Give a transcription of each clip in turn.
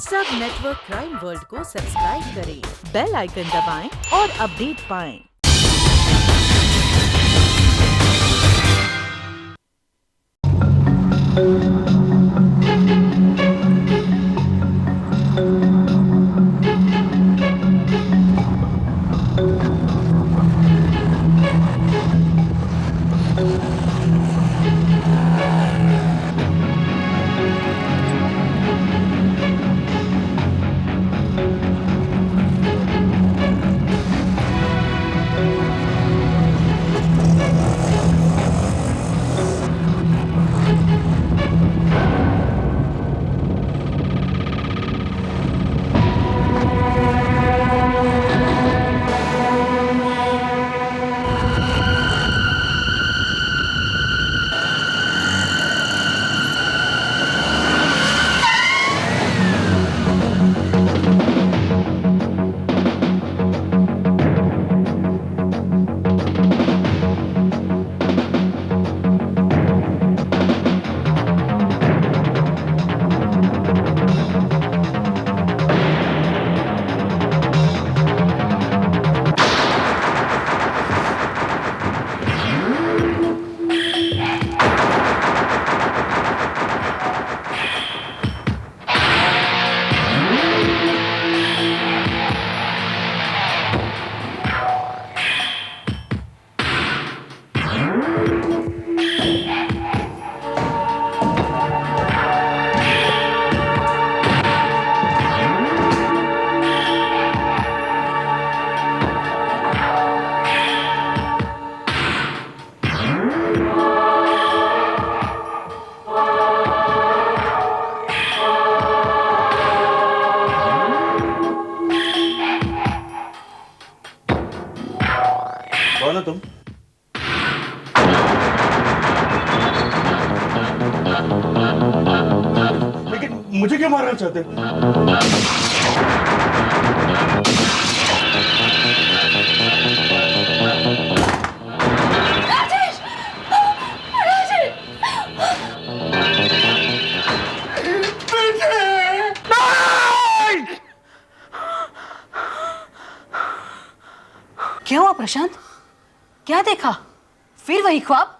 सब network crime world को subscribe करें, बेल आइकन दबाएं और अपडेट पाएं। कौन हो तुम? लेकिन मुझे क्यों मारना चाहते हो? क्या हुआ प्रशांत? क्या देखा? फिर वही ख्वाब?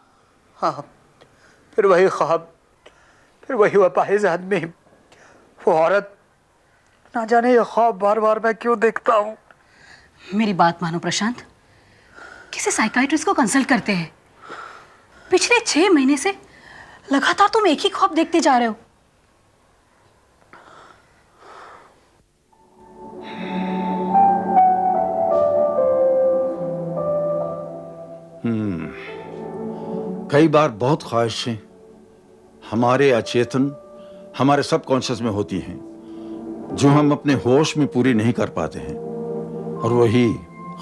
हाँ, फिर वही ख्वाब, फिर वही अपाहिज आदमी, वो औरत। ना जाने ये ख्वाब बार बार मैं क्यों देखता हूँ। मेरी बात मानो प्रशांत, किसी साइकाइट्रिस्ट को कंसल्ट करते हैं। पिछले 6 महीने से लगातार तुम एक ही ख्वाब देखते जा रहे हो। कई बार बहुत ख्वाहिशें हमारे अचेतन, हमारे सबकॉन्शियस में होती हैं जो हम अपने होश में पूरी नहीं कर पाते हैं, और वही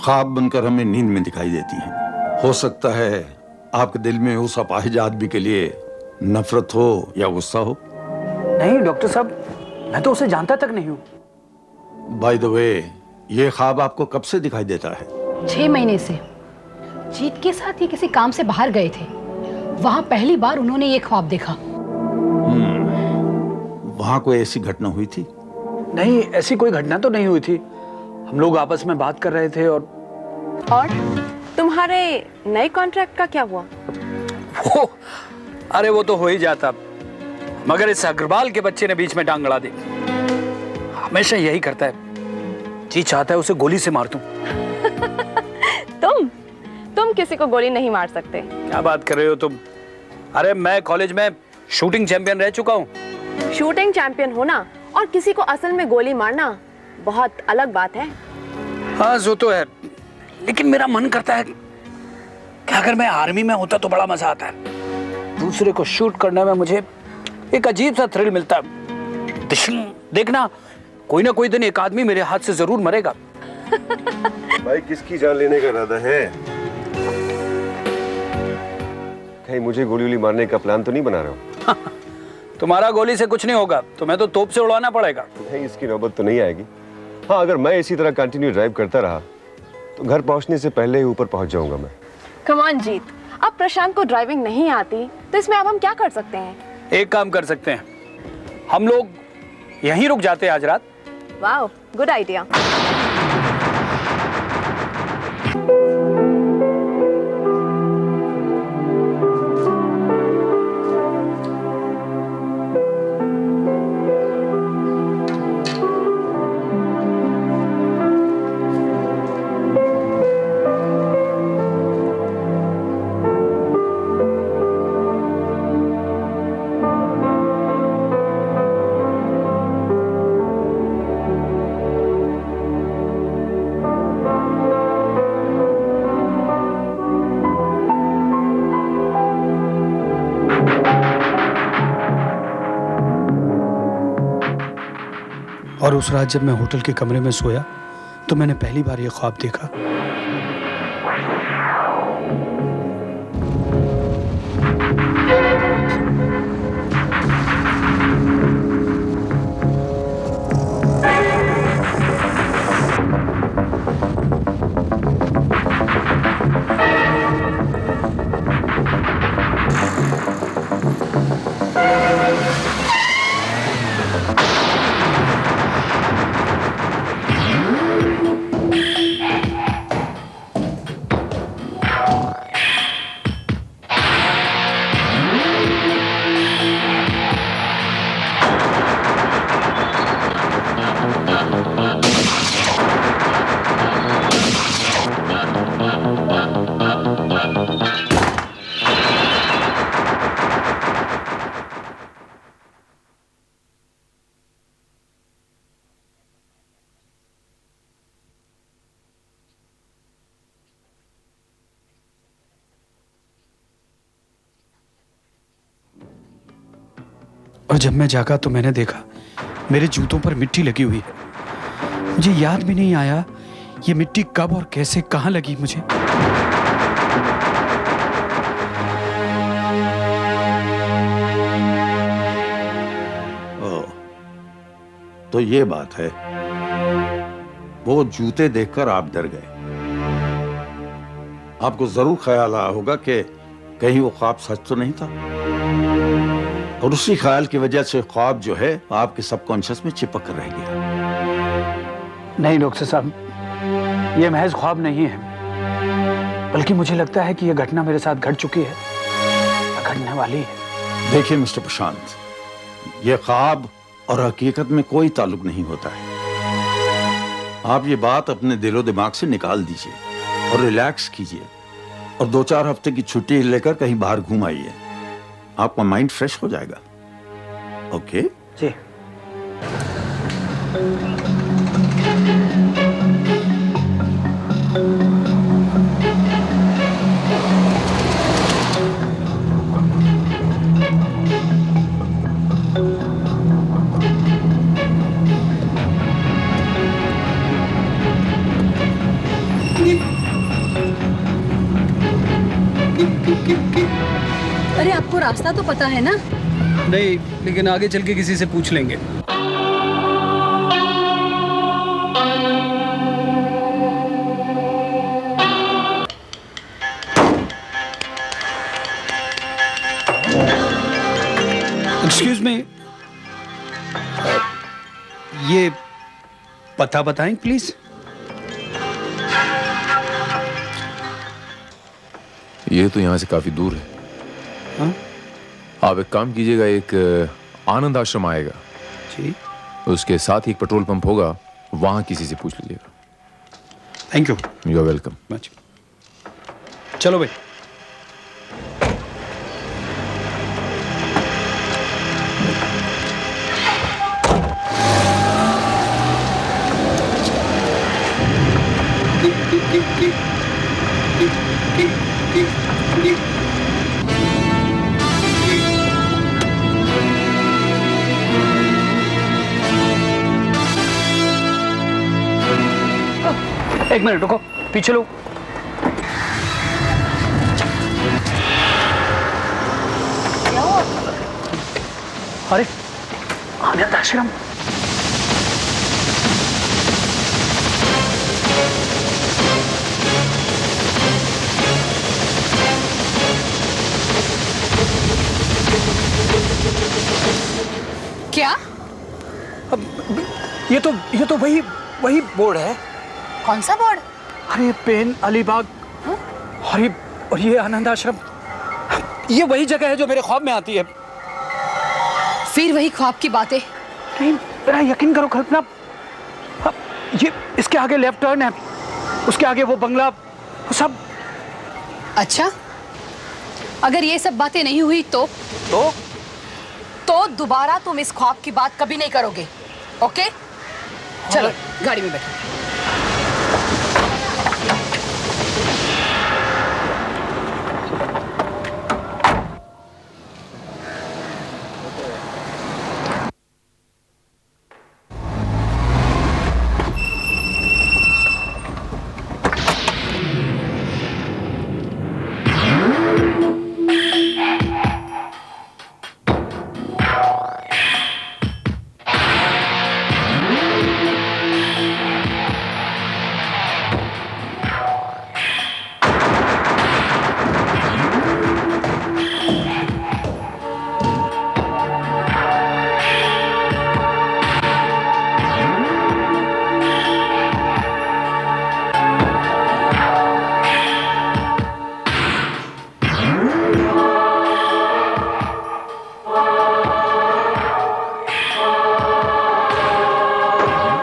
ख्वाब बनकर हमें नींद में दिखाई देती हैं। हो सकता है आपके दिल में उस अपाहिज आदमी के लिए नफरत हो या गुस्सा हो। नहीं डॉक्टर साहब, मैं तो उसे जानता तक नहीं हूँ। बाय द वे, ये ख्वाब आपको कब से दिखाई देता है? 6 महीने से। जीत के साथ ये किसी काम से बाहर गए थे, वहां पहली बार उन्होंने ये ख्वाब देखा। वहां कोई ऐसी घटना हुई थी? नहीं, ऐसी कोई घटना तो नहीं हुई थी। हम लोग आपस में बात कर रहे थे। और तुम्हारे नए कॉन्ट्रैक्ट का क्या हुआ? अरे वो तो हो ही जाता, मगर इस अग्रवाल के बच्चे ने बीच में टांग अड़ा दी। हमेशा यही करता है, जी चाहता है उसे गोली से मार दूं। तुम किसी को गोली नहीं मार सकते। क्या बात कर रहे हो तुम? अरे मैं कॉलेज में शूटिंग चैंपियन रह चुका हूँ। शूटिंग चैंपियन होना और किसी को असल में गोली मारना बहुत अलग बात है। हाँ जो तो है, लेकिन मेरा मन करता है कि अगर मैं आर्मी में होता तो बड़ा मजा आता है। दूसरे को शूट करने में मुझे एक अजीब सा थ्रिल मिलता है। देखना, कोई ना कोई दिन एक आदमी मेरे हाथ से जरूर मरेगा। भाई किसकी जान लेने का इरादा है? कहीं मुझे गोली मारने का प्लान तो नहीं बना रहे हो? तुम्हारा गोली से कुछ नहीं होगा, तुम्हें तो तोप से उड़ाना पड़ेगा। नहीं, इसकी नौबत तो नहीं आएगी। हाँ, अगर मैं इसी तरह कंटिन्यू ड्राइव करता रहा तो घर पहुंचने से पहले ही ऊपर पहुंच जाऊंगा मैं। कम ऑन जीत, अब प्रशांत को ड्राइविंग नहीं आती तो इसमें अब हम क्या कर सकते हैं? एक काम कर सकते हैं, हम लोग यहीं रुक जाते आज रात। Wow, good idea. और उस रात जब मैं होटल के कमरे में सोया तो मैंने पहली बार ये ख्वाब देखा। और जब मैं जागा तो मैंने देखा मेरे जूतों पर मिट्टी लगी हुई है। मुझे याद भी नहीं आया ये मिट्टी कब और कैसे कहां लगी मुझे। तो ये बात है, वो जूते देखकर आप डर गए। आपको जरूर ख्याल आया होगा कि कहीं वो ख्वाब सच तो नहीं था, और उसी ख्याल की वजह से ख्वाब जो है आपके सबकॉन्शियस में चिपक रह गया। नहीं डॉक्टर साहब, ये महज ख्वाब नहीं है, बल्कि मुझे लगता है कि यह घटना मेरे साथ घट चुकी है या घटने वाली है। देखिए मिस्टर प्रशांत, ये ख्वाब और हकीकत में कोई ताल्लुक नहीं होता है। आप ये बात अपने दिलो दिमाग से निकाल दीजिए और रिलैक्स कीजिए, और 2-4 हफ्ते की छुट्टी लेकर कहीं बाहर घूम आइए। आपका माइंड फ्रेश हो जाएगा। ओके जी। अरे आपको रास्ता तो पता है ना? नहीं, लेकिन आगे चल के किसी से पूछ लेंगे। एक्सक्यूज मी, ये पता बताएं प्लीज। ये तो यहाँ से काफी दूर है। हाँ? आप एक काम कीजिएगा, एक आनंद आश्रम आएगा जी। उसके साथ ही एक पेट्रोल पंप होगा, वहां किसी से पूछ लीजिएगा। Thank you. You are welcome. Much. चलो भाई। एक मिनट रुको, पीछे लो। अरे आनंद आश्रम। क्या? ये तो वही वही बोर्ड है। कौन सा बोर्ड? अरे पेन अलीबाग और ये आनंद आश्रम, ये वही जगह है जो मेरे ख्वाब में आती है। फिर वही ख्वाब की बातें। नहीं, मेरा यकीन करो कल्पना, ये इसके आगे लेफ्ट टर्न है, उसके आगे वो बंगला, वो सब। अच्छा, अगर ये सब बातें नहीं हुई तो दोबारा तुम इस ख्वाब की बात कभी नहीं करोगे। ओके, चलो गाड़ी में बैठो।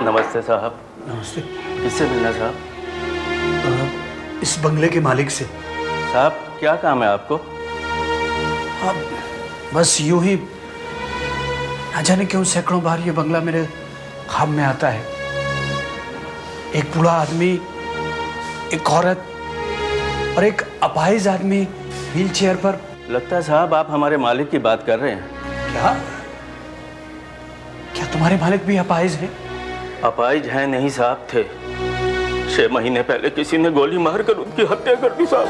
नमस्ते साहब। नमस्ते। किससे मिलना साहब? इस बंगले के मालिक से। साहब क्या काम है आपको? बस यूं ही, ना जाने क्यों सैकड़ों बार ये बंगला मेरे ख्वाब में आता है। एक बूढ़ा आदमी, एक औरत और एक अपाहिज आदमी व्हील चेयर पर। लगता है साहब आप हमारे मालिक की बात कर रहे हैं। क्या तुम्हारे मालिक भी अपाहिज हैं? अपाहिज हैं नहीं साहब, थे। 6 महीने पहले किसी ने गोली मारकर उनकी हत्या कर दी साहब।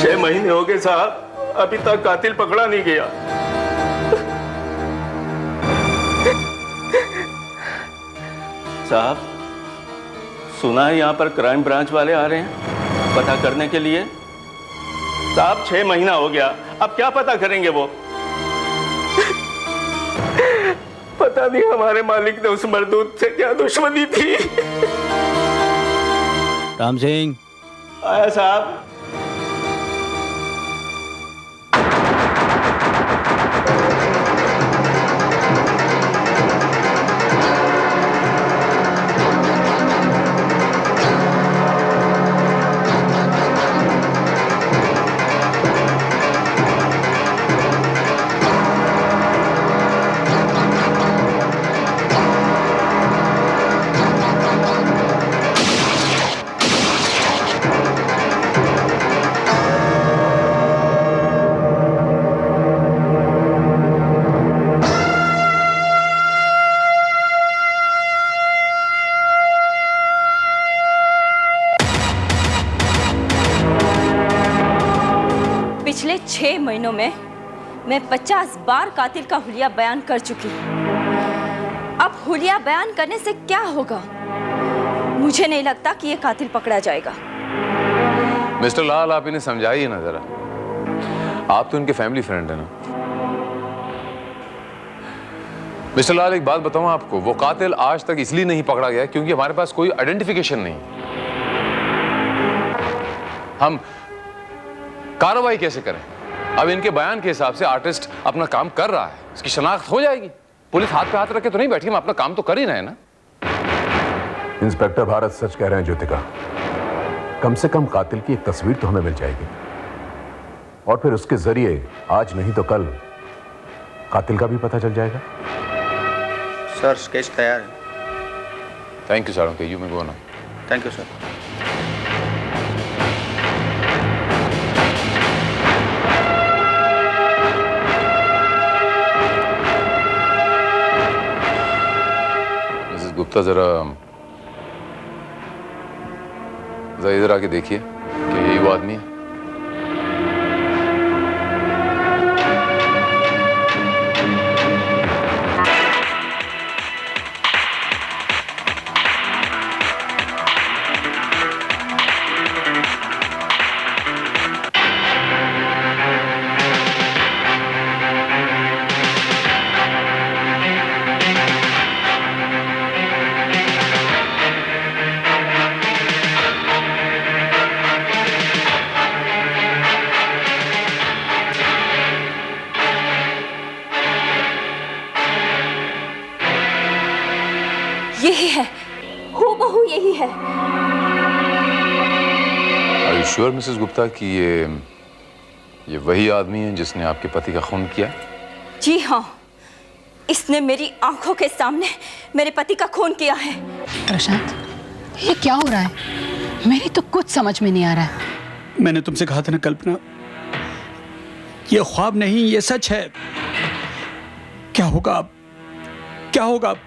6 महीने हो गए साहब, अभी तक कातिल पकड़ा नहीं गया। साहब सुना है यहाँ पर क्राइम ब्रांच वाले आ रहे हैं पता करने के लिए। साहब 6 महीना हो गया, अब क्या पता करेंगे वो? पता नहीं हमारे मालिक ने उस मरदूत से क्या दुश्मनी थी। राम सिंह आया साहब। पिछले 6 महीनों में मैं 50 बार कातिल का हुलिया बयान कर चुकी हूँ। अब हुलिया बयान करने से क्या होगा? मुझे नहीं लगता कि ये कातिल पकड़ा जाएगा। मिस्टर लाल, आप इन्हें समझाइए ना जरा। आप तो इनके फैमिली फ्रेंड हैं ना। मिस्टर लाल, एक बात बताऊं आपको, वो कातिल आज तक इसलिए नहीं पकड़ा गया क्योंकि हमारे पास कोई आइडेंटिफिकेशन नहीं। हम कार्रवाई कैसे करें? अब इनके बयान के हिसाब से आर्टिस्ट अपना काम कर रहा है, इसकी शनाख्त हो जाएगी। पुलिस हाथ पे हाथ रख के तो नहीं बैठी, हम अपना काम तो कर ही रहे हैं ना। इंस्पेक्टर भारत सच कह रहे हैं ज्योतिका। कम से कम कातिल की एक तस्वीर तो हमें मिल जाएगी, और फिर उसके जरिए आज नहीं तो कल कातिल का भी पता चल जाएगा। सर स्केच तैयार है। Thank you sir. You may go now. Thank you sir. Gupta, जरा इधर आके देखिए कि यही वो आदमी है। यही है, हूबहू यही है। Are you sure, Mrs Gupta, कि ये वही आदमी है जिसने आपके पति का खून किया? जी हाँ, इसने मेरी आंखों के सामने मेरे पति का खून किया है। प्रशांत, ये क्या हो रहा है? मेरी तो कुछ समझ में नहीं आ रहा है। मैंने तुमसे कहा था ना कल्पना, ये ख्वाब नहीं, ये सच है। क्या होगा अब? क्या होगा अब?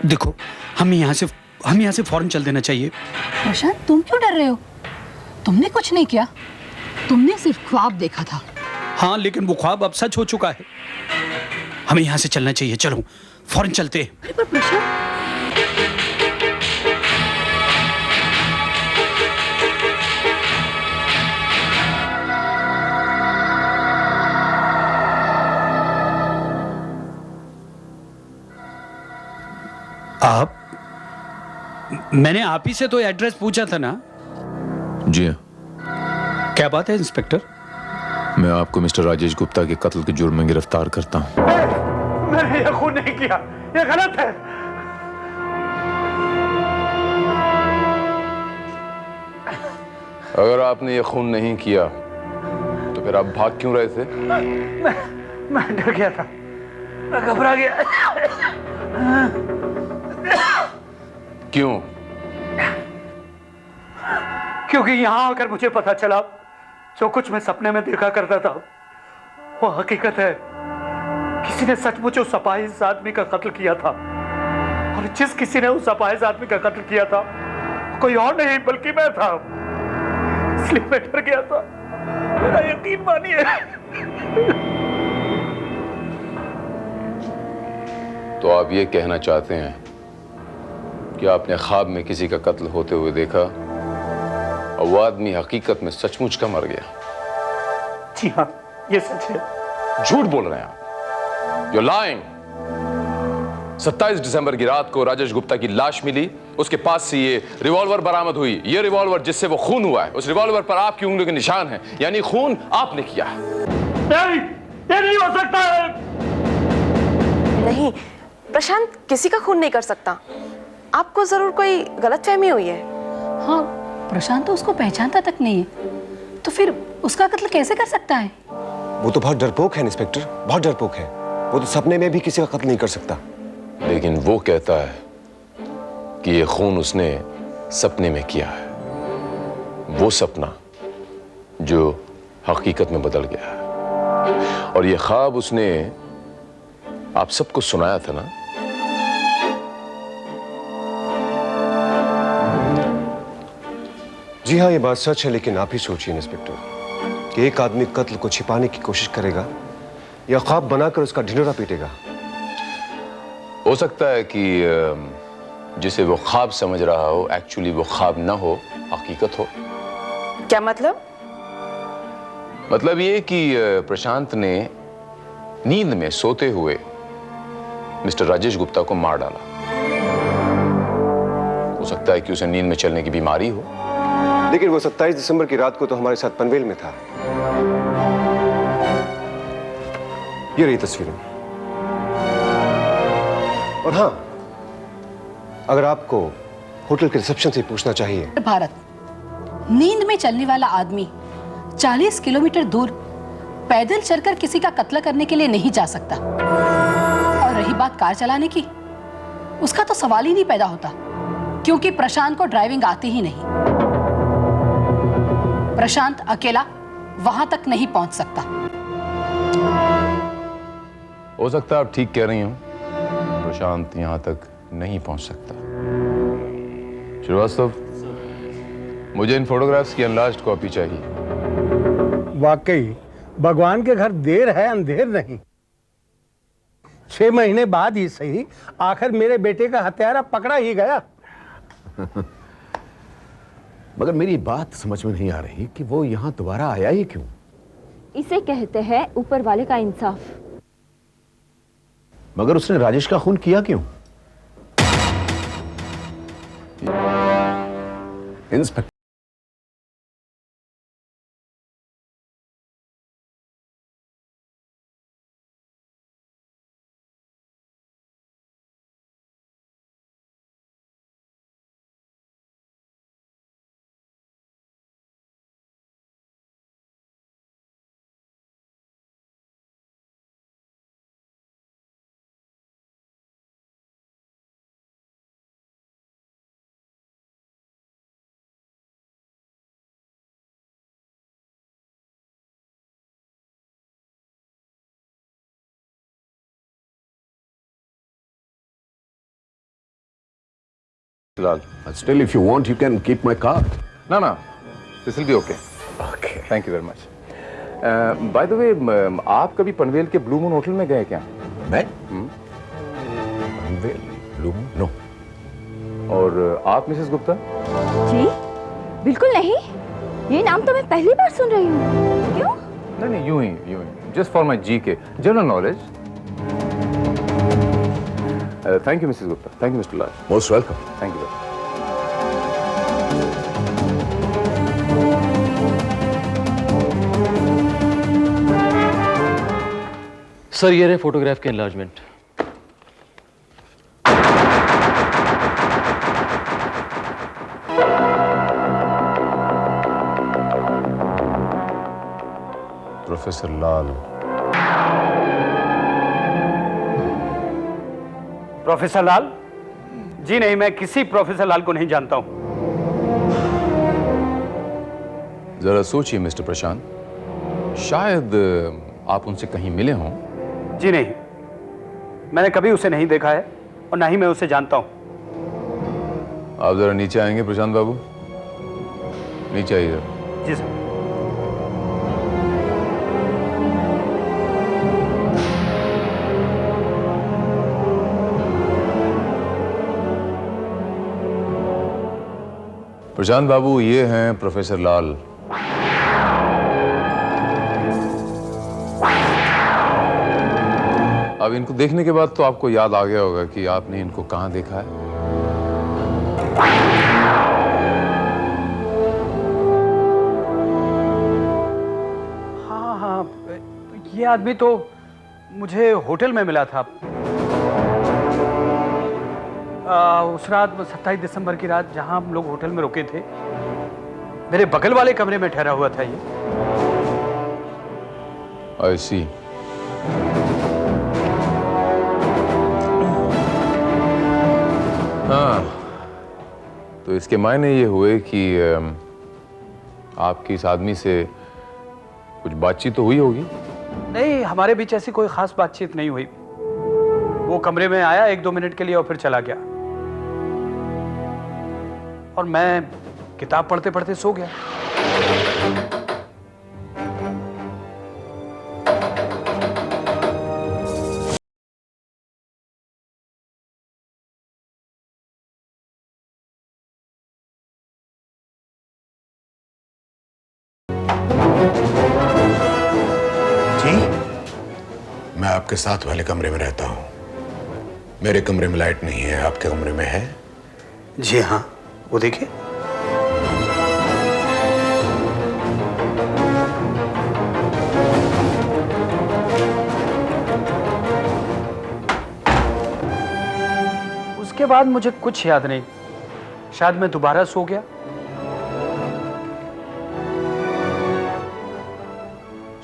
देखो, हमें यहाँ से फौरन चल देना चाहिए। प्रशांत, तुम क्यों डर रहे हो? तुमने कुछ नहीं किया, तुमने सिर्फ ख्वाब देखा था। हाँ, लेकिन वो ख्वाब अब सच हो चुका है। हमें यहाँ से चलना चाहिए, चलो फौरन चलते हैं। अरे पर प्रशांत, मैंने आप ही से तो एड्रेस पूछा था ना? जी हाँ। क्या बात है इंस्पेक्टर? मैं आपको मिस्टर राजेश गुप्ता के कत्ल के जुर्म में गिरफ्तार करता हूँ। मैंने ये खून नहीं किया, ये गलत है। अगर आपने ये खून नहीं किया तो फिर आप भाग क्यों रहे थे? मैं डर गया था, मैं घबरा गया। क्यों? क्योंकि यहां आकर मुझे पता चला जो कुछ मैं सपने में देखा करता था वो हकीकत है। किसी ने सचमुच उस अपाहिज आदमी का कत्ल किया था, और जिस किसी ने उस अपाहिज आदमी का कत्ल किया था कोई और नहीं बल्कि मैं था। इसलिए मैं डर गया था, मेरा यकीन मानिए। तो आप ये कहना चाहते हैं कि आपने ख्वाब में किसी का कत्ल होते हुए देखा और वो आदमी हकीकत में सचमुच का मर गया? जी हाँ, ये सच है। झूठ बोल रहे हैं आप। You're lying। 27 दिसंबर की रात को राजेश गुप्ता की लाश मिली, उसके पास से ये रिवॉल्वर बरामद हुई। ये रिवॉल्वर जिससे वो खून हुआ है, उस रिवॉल्वर पर आपकी उंगलियों के निशान हैं, यानी खून आपने किया है। नहीं, ये नहीं हो सकता है। नहीं, प्रशांत किसी का खून नहीं कर सकता। आपको जरूर कोई गलतफहमी हुई है। हाँ, प्रशांत तो उसको पहचानता तक नहीं है, तो फिर उसका कत्ल कैसे कर सकता है? वो तो बहुत डरपोक है इंस्पेक्टर, बहुत डरपोक है। वो तो सपने में भी किसी का कत्ल नहीं कर सकता। लेकिन वो कहता है कि ये खून उसने सपने में किया है, वो सपना जो हकीकत में बदल गया है। और ये ख्वाब उसने आप सबको सुनाया था ना? जी हाँ, ये बात सच है, लेकिन आप ही सोचिए इंस्पेक्टर कि एक आदमी कत्ल को छिपाने की कोशिश करेगा या ख्वाब बनाकर उसका ढिंढोरा पीटेगा। हो सकता है कि जिसे वो ख्वाब समझ रहा हो एक्चुअली वो ख्वाब ना हो, हकीकत हो। क्या मतलब? मतलब ये कि प्रशांत ने नींद में सोते हुए मिस्टर राजेश गुप्ता को मार डाला। हो सकता है कि उसे नींद में चलने की बीमारी हो। लेकिन वो 27 दिसंबर की रात को तो हमारे साथ पनवेल में था। ये रही तस्वीरें। और हाँ, अगर आपको होटल के रिसेप्शन से पूछना चाहिए। भारत, नींद में चलने वाला आदमी 40 किलोमीटर दूर पैदल चलकर किसी का कत्ल करने के लिए नहीं जा सकता। और रही बात कार चलाने की, उसका तो सवाल ही नहीं पैदा होता, क्योंकि प्रशांत को ड्राइविंग आती ही नहीं। प्रशांत अकेला वहां तक नहीं पहुंच सकता। हो सकता है आप ठीक कह रही हो, प्रशांत यहां तक नहीं पहुंच सकता। श्रीवास्तव, मुझे इन फोटोग्राफ्स की अनलार्ज्ड कॉपी चाहिए। वाकई भगवान के घर देर है अंधेर नहीं। 6 महीने बाद ही सही, आखिर मेरे बेटे का हत्यारा पकड़ा ही गया। मगर मेरी बात समझ में नहीं आ रही कि वो यहां दोबारा आया ही क्यों? इसे कहते हैं ऊपर वाले का इंसाफ। मगर उसने राजेश का खून किया क्यों? Inspector Lal. Still, if you want, you can keep my car. No. This will be okay. Okay. Thank you very much. By the way, आप कभी पनवेल के ब्लू मून होटल में गए क्या? मैं? Panvel blue moon? नो. और आप मिसेस गुप्ता? जी बिल्कुल नहीं, ये नाम तो मैं पहली बार सुन रही हूँ। क्यों? नहीं, यूं ही. Just for my GK, general knowledge. Thank you, Mrs. Gupta. Thank you, Mr. Lal. Most welcome. Thank you. Sir ये रहे फोटोग्राफ के एनलार्जमेंट। प्रोफेसर लाल। प्रोफेसर लाल? जी नहीं, मैं किसी प्रोफेसर लाल को नहीं जानता हूं। जरा सोचिए मिस्टर प्रशांत, शायद आप उनसे कहीं मिले हों। जी नहीं, मैंने कभी उसे नहीं देखा है और ना ही मैं उसे जानता हूं। आप जरा नीचे आएंगे प्रशांत बाबू? नीचे आइए जरा। जी सर। प्रशांत बाबू, ये हैं प्रोफेसर लाल। अब इनको देखने के बाद तो आपको याद आ गया होगा कि आपने इनको कहां देखा है। हाँ, ये आदमी तो मुझे होटल में मिला था। उस रात 27 दिसंबर की रात जहां हम लोग होटल में रुके थे, मेरे बगल वाले कमरे में ठहरा हुआ था ये। I see. हाँ, तो इसके मायने ये हुए कि आपकी इस आदमी से कुछ बातचीत तो हुई होगी? नहीं, हमारे बीच ऐसी कोई खास बातचीत नहीं हुई। वो कमरे में आया 1-2 मिनट के लिए और फिर चला गया, और मैं किताब पढ़ते पढ़ते सो गया। मैं आपके साथ वाले कमरे में रहता हूं। मेरे कमरे में लाइट नहीं है, आपके कमरे में है? जी हाँ, वो देखिए। उसके बाद मुझे कुछ याद नहीं, शायद मैं दोबारा सो गया।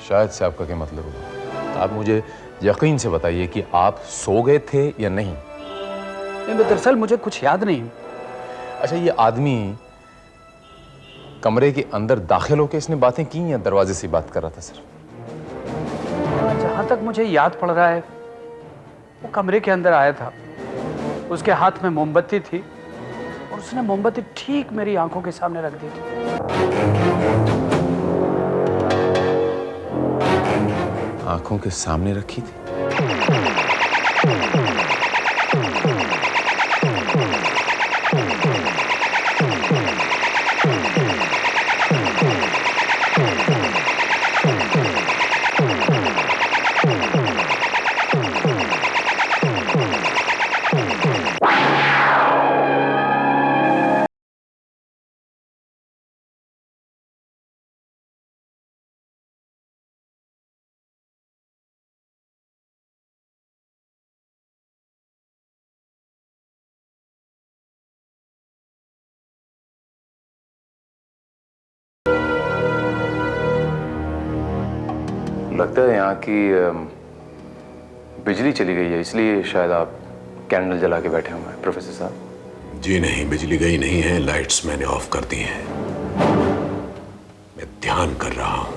शायद से आपका क्या मतलब होगा? तो आप मुझे यकीन से बताइए कि आप सो गए थे या नहीं? नहीं, दरअसल मुझे कुछ याद नहीं। अच्छा, ये आदमी कमरे के अंदर दाखिल होकर इसने बातें की या दरवाजे से बात कर रहा था सर? जहां तक मुझे याद पड़ रहा है, वो कमरे के अंदर आया था। उसके हाथ में मोमबत्ती थी और उसने मोमबत्ती ठीक मेरी आंखों के सामने रख दी थी। आंखों के सामने रखी थी? लगता है यहाँ की बिजली चली गई है, इसलिए शायद आप कैंडल जला के बैठे हुए हैं प्रोफेसर साहब। जी नहीं, बिजली गई नहीं है, लाइट्स मैंने ऑफ कर दी हैं। मैं ध्यान कर रहा हूं।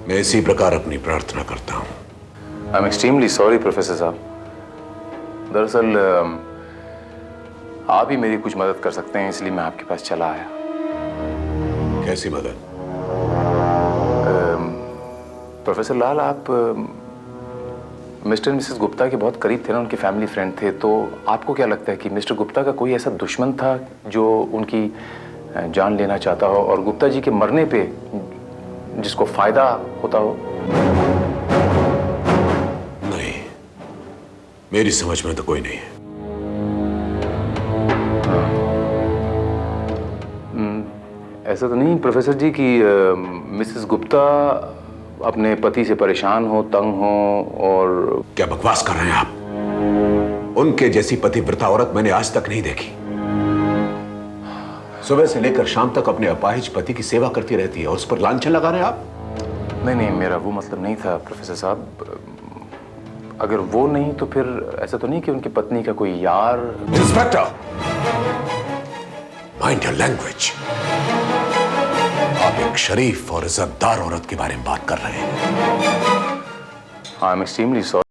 मैं इसी प्रकार अपनी प्रार्थना करता हूं। I am extremely sorry professor साहब। दरअसल आप ही मेरी कुछ मदद कर सकते हैं, इसलिए मैं आपके पास चला आया। कैसी मदद? प्रोफेसर लाल, आप मिस्टर और मिसेस गुप्ता के बहुत करीब थे ना, उनके फैमिली फ्रेंड थे, तो आपको क्या लगता है कि मिस्टर गुप्ता का कोई ऐसा दुश्मन था जो उनकी जान लेना चाहता हो और गुप्ता जी के मरने पे जिसको फायदा होता हो? नहीं, मेरी समझ में तो कोई नहीं है। ऐसा तो नहीं प्रोफेसर जी कि मिसेस गुप्ता अपने पति से परेशान हो, तंग हो और... क्या बकवास कर रहे हैं आप? उनके जैसी पतिव्रता औरत मैंने आज तक नहीं देखी। सुबह से लेकर शाम तक अपने अपाहिज पति की सेवा करती रहती है और उस पर लांछन लगा रहे हैं आप? नहीं, मेरा वो मतलब नहीं था प्रोफेसर साहब। अगर वो नहीं तो फिर ऐसा तो नहीं कि उनकी पत्नी का कोई यार... इंस्पेक्टर, माइंड योर लैंग्वेज। आप एक शरीफ और इज्जतदार औरत के बारे में बात कर रहे हैं। I am extremely sorry.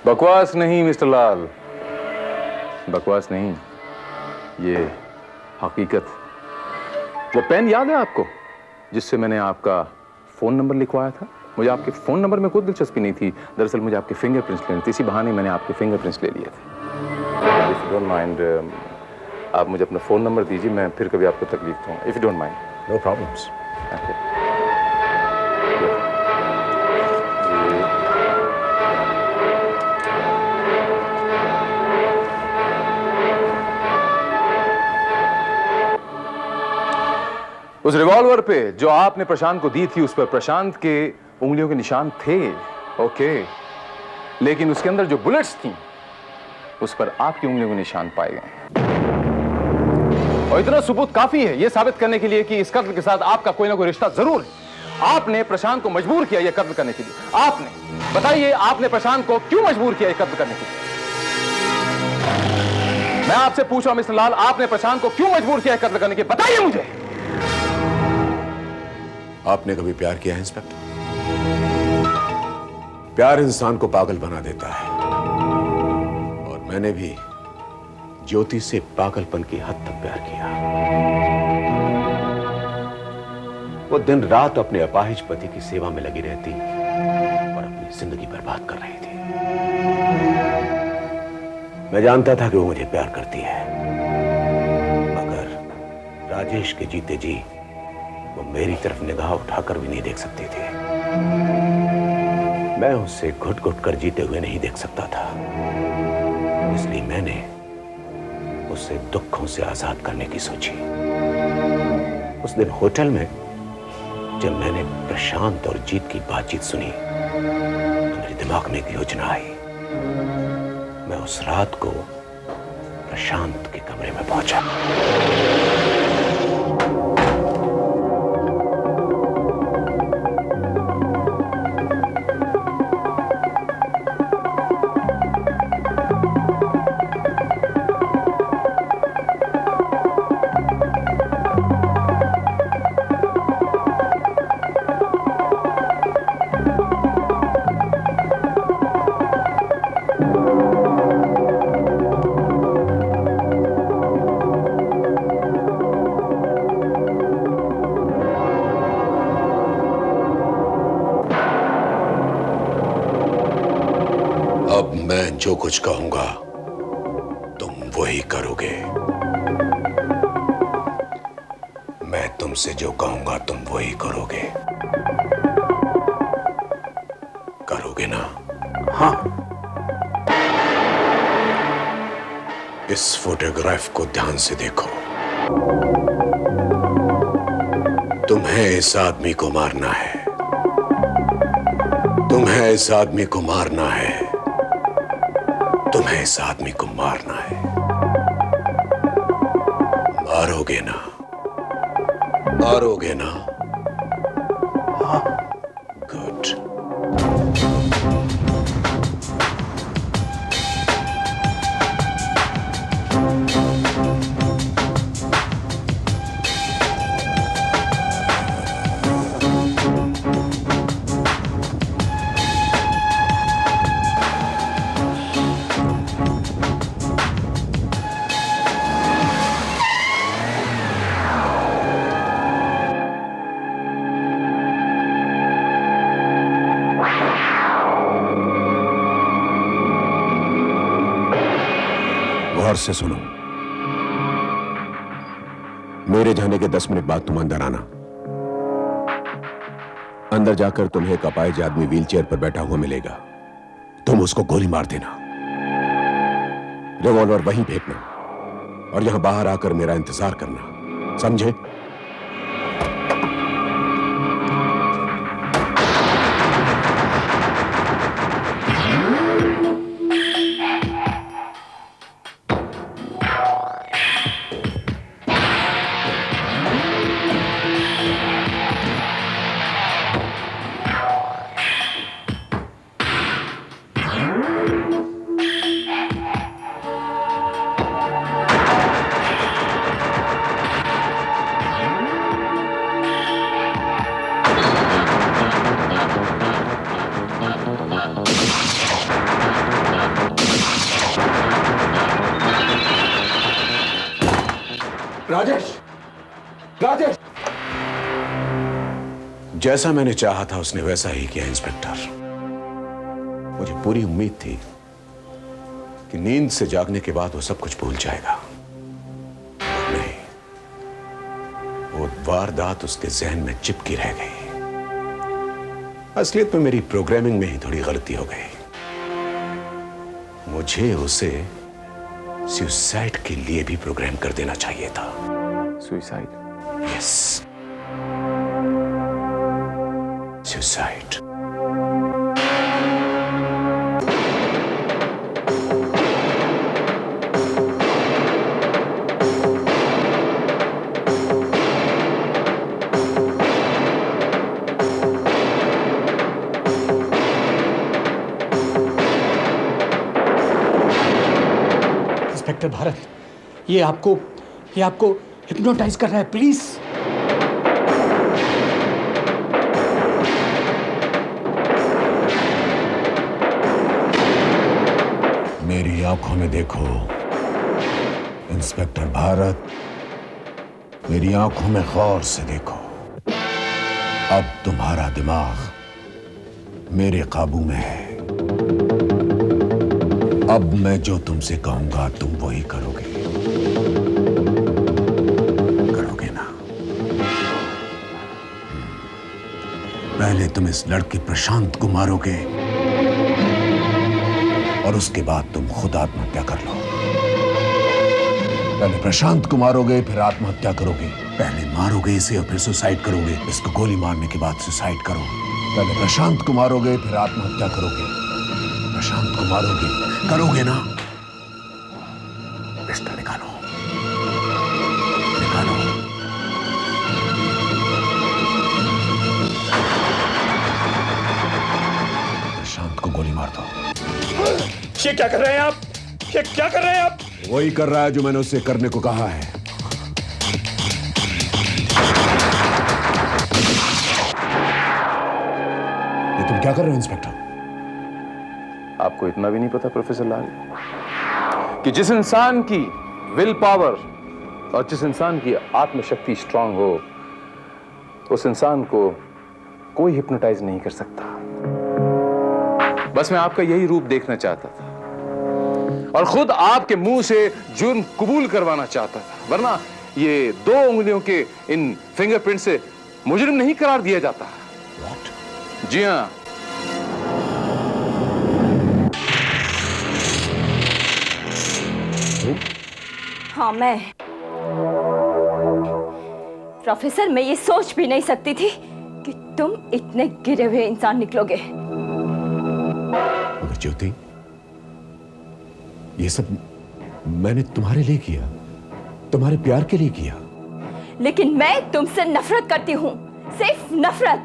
बकवास नहीं मिस्टर लाल, बकवास नहीं, ये हकीकत। वो पेन याद है आपको जिससे मैंने आपका फोन नंबर लिखवाया था? मुझे आपके फोन नंबर में कोई दिलचस्पी नहीं थी, दरअसल मुझे आपके फिंगरप्रिंट्स लेने थे, इसी बहाने मैंने आपके फिंगरप्रिंट्स ले लिए थे। इफ यू डोंट माइंड, आप मुझे अपना फोन नंबर दीजिए, मैं फिर कभी आपको तकलीफ दूंगा। If you don't mind. No problems. उस रिवॉल्वर पे जो आपने प्रशांत को दी थी, उस पर प्रशांत के उंगलियों के निशान थे, ओके, लेकिन उसके अंदर जो बुलेट्स थी उस पर आपकी उंगलियों के निशान पाए गए। और इतना सबूत काफी है यह साबित करने के लिए कि इस कत्ल के साथ आपका कोई ना कोई रिश्ता जरूर है। आपने प्रशांत को मजबूर किया यह कत्ल करने के लिए। आपने, बताइए, आपने प्रशांत को क्यों मजबूर किया यह कत्ल करने के लिए? मैं आपसे पूछ रहा हूं मिस्टर लाल, आपने प्रशांत को क्यों मजबूर किया यह कत्ल करने के लिए? बताइए मुझे। आपने कभी प्यार किया है इंस्पेक्टर? प्यार इंसान को पागल बना देता है, और मैंने भी ज्योति से पागलपन की हद तक प्यार किया। वो दिन रात अपने अपाहिज पति की सेवा में लगी रहती और अपनी जिंदगी बर्बाद कर रही थी। मैं जानता था कि वो मुझे प्यार करती है, राजेश के जीते जी वो मेरी तरफ निगाह उठाकर भी नहीं देख सकती थी। मैं उसे घुट घुट कर जीते हुए नहीं देख सकता था, इसलिए मैंने उसे दुखों से आजाद करने की सोची। उस दिन होटल में जब मैंने प्रशांत और जीत की बातचीत सुनी तो मेरे दिमाग में एक योजना आई। मैं उस रात को प्रशांत के कमरे में पहुंचा। अब मैं जो कुछ कहूंगा तुम वही करोगे। मैं तुमसे जो कहूंगा तुम वही करोगे। करोगे ना? हाँ। इस फोटोग्राफ को ध्यान से देखो। तुम्हें इस आदमी को मारना है। तुम्हें इस आदमी को मारना है। तुम्हें इस आदमी को मारना है। मारोगे ना? मारोगे ना? गुड। गौर से सुनो। मेरे जाने के 10 मिनट बाद तुम अंदर आना। अंदर जाकर तुम्हें एक अपाहिज आदमी व्हीलचेयर पर बैठा हुआ मिलेगा। तुम उसको गोली मार देना। रिवॉल्वर वहीं फेंकना और यहां बाहर आकर मेरा इंतजार करना, समझे? राजेश, राजेश! जैसा मैंने चाहा था उसने वैसा ही किया इंस्पेक्टर। मुझे पूरी उम्मीद थी कि नींद से जागने के बाद वो सब कुछ भूल जाएगा। नहीं, वो वारदात उसके जहन में चिपकी रह गई। असलियत में मेरी प्रोग्रामिंग में ही थोड़ी गलती हो गई। मुझे उसे सुसाइड के लिए भी प्रोग्राम कर देना चाहिए था। Suicide? Yes, suicide. Inspector Bharat, ये आपको हिप्नोटाइज कर रहा है, प्लीज। मेरी आंखों में देखो इंस्पेक्टर भारत, मेरी आंखों में गौर से देखो। अब तुम्हारा दिमाग मेरे काबू में है। अब मैं जो तुमसे कहूंगा तुम वही करोगे। करोगे ना? पहले तुम इस लड़के प्रशांत को मारोगे और उसके बाद तुम खुद आत्महत्या कर लो। पहले प्रशांत को मारोगे फिर आत्महत्या करोगे। पहले मारोगे इसे और फिर सुसाइड करोगे। इसको गोली मारने के बाद सुसाइड करो। पहले प्रशांत को मारोगे फिर आत्महत्या करोगे। प्रशांत को मारोगे, करोगे ना? पिस्टल निकालो, निकालो। प्रशांत को गोली मार दो। ये क्या कर रहे हैं आप? ये क्या कर रहे हैं आप? वही कर रहा है जो मैंने उससे करने को कहा है। ये तुम क्या कर रहे हो इंस्पेक्टर? आपको इतना भी नहीं पता प्रोफेसर लाल कि जिस इंसान की विल पावर और जिस इंसान की आत्मशक्ति स्ट्रांग हो, उस इंसान को कोई हिप्नोटाइज नहीं कर सकता। बस मैं आपका यही रूप देखना चाहता था और खुद आपके मुंह से जुर्म कबूल करवाना चाहता था, वरना ये 2 उंगलियों के इन फिंगरप्रिंट से मुजरिम नहीं करार दिया जाता। What? जी हाँ, हाँ मैं प्रोफेसर, मैं ये सोच भी नहीं सकती थी कि तुम इतने गिरे हुए इंसान निकलोगे। मगर ज्योति, ये सब मैंने तुम्हारे लिए किया, तुम्हारे प्यार के लिए किया। लेकिन मैं तुमसे नफरत करती हूँ, सिर्फ नफरत।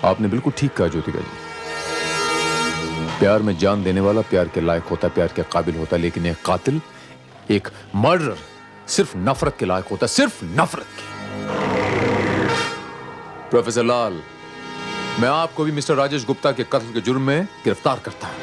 आपने बिल्कुल ठीक कहा ज्योतिका जी। प्यार में जान देने वाला प्यार के लायक होता, प्यार के काबिल होता, लेकिन एक कातिल, एक मर्डरर सिर्फ नफरत के लायक होता, सिर्फ नफरत के। प्रोफेसर लाल, मैं आपको भी मिस्टर राजेश गुप्ता के कत्ल के जुर्म में गिरफ्तार करता हूं।